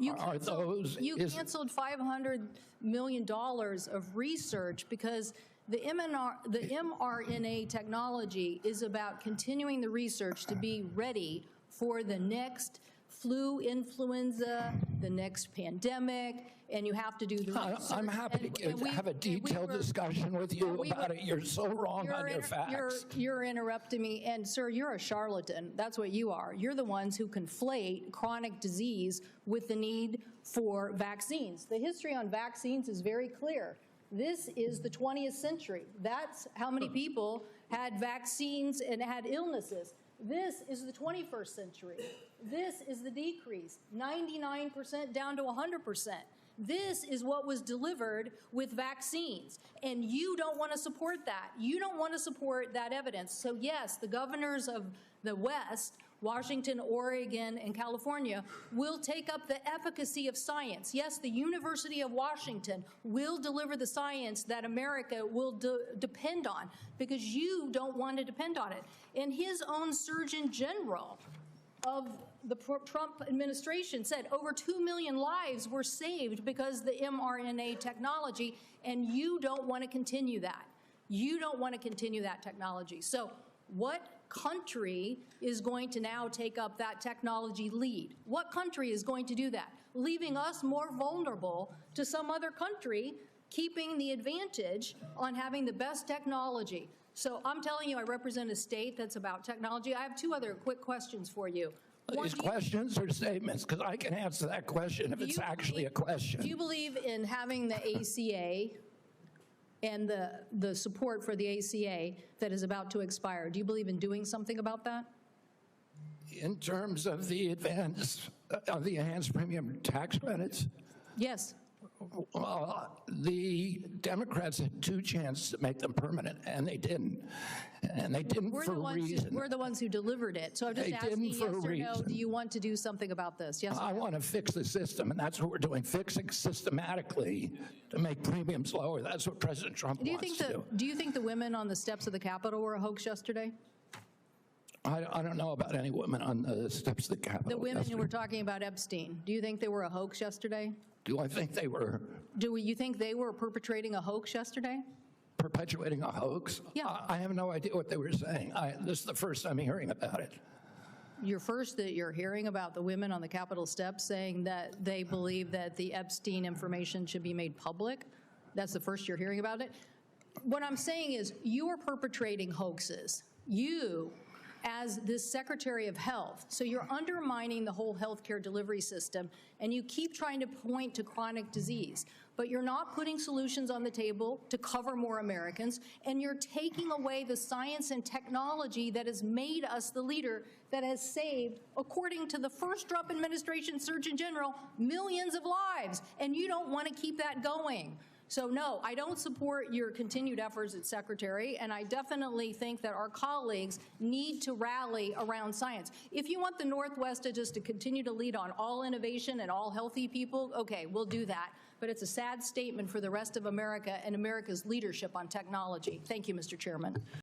You canceled $500 million of research because the mRNA technology is about continuing the research to be ready for the next flu, influenza, the next pandemic, and you have to do the research. I'm happy to have a detailed discussion with you about it. You're so wrong on your facts. You're interrupting me, and sir, you're a charlatan. That's what you are. You're the ones who conflate chronic disease with the need for vaccines. The history on vaccines is very clear. This is the 20th century. That's how many people had vaccines and had illnesses. This is the 21st century. This is the decrease, 99% down to 100%. This is what was delivered with vaccines, and you don't want to support that. You don't want to support that evidence. So yes, the governors of the West, Washington, Oregon, and California, will take up the efficacy of science. Yes, the University of Washington will deliver the science that America will depend on, because you don't want to depend on it. And his own Surgeon General of the Trump administration said over 2 million lives were saved because of the mRNA technology, and you don't want to continue that. You don't want to continue that technology. So what country is going to now take up that technology lead? What country is going to do that, leaving us more vulnerable to some other country keeping the advantage on having the best technology? So I'm telling you, I represent a state that's about technology. I have two other quick questions for you. These questions or statements? Because I can answer that question if it's actually a question. Do you believe in having the ACA and the support for the ACA that is about to expire? Do you believe in doing something about that? In terms of the enhanced premium tax credits? Yes. The Democrats had two chances to make them permanent, and they didn't. And they didn't for a reason. We're the ones who delivered it. So I'm just asking, yes or no, do you want to do something about this? Yes or no? I want to fix the system, and that's what we're doing, fixing systematically to make premiums lower. That's what President Trump wants to do. Do you think the women on the steps of the Capitol were a hoax yesterday? I don't know about any women on the steps of the Capitol. The women who were talking about Epstein, do you think they were a hoax yesterday? Do I think they were? Do you think they were perpetrating a hoax yesterday? Perpetuating a hoax? Yeah. I have no idea what they were saying. This is the first time I'm hearing about it. You're hearing about the women on the Capitol steps saying that they believe that the Epstein information should be made public? That's the first you're hearing about it? What I'm saying is you are perpetrating hoaxes. You, as this Secretary of Health. So you're undermining the whole healthcare delivery system, and you keep trying to point to chronic disease. But you're not putting solutions on the table to cover more Americans, and you're taking away the science and technology that has made us the leader that has saved, according to the first Trump administration Surgeon General, millions of lives. And you don't want to keep that going. So no, I don't support your continued efforts as Secretary, and I definitely think that our colleagues need to rally around science. If you want the Northwest to continue to lead on all innovation and all healthy people, okay, we'll do that. But it's a sad statement for the rest of America and America's leadership on technology. Thank you, Mr. Chairman.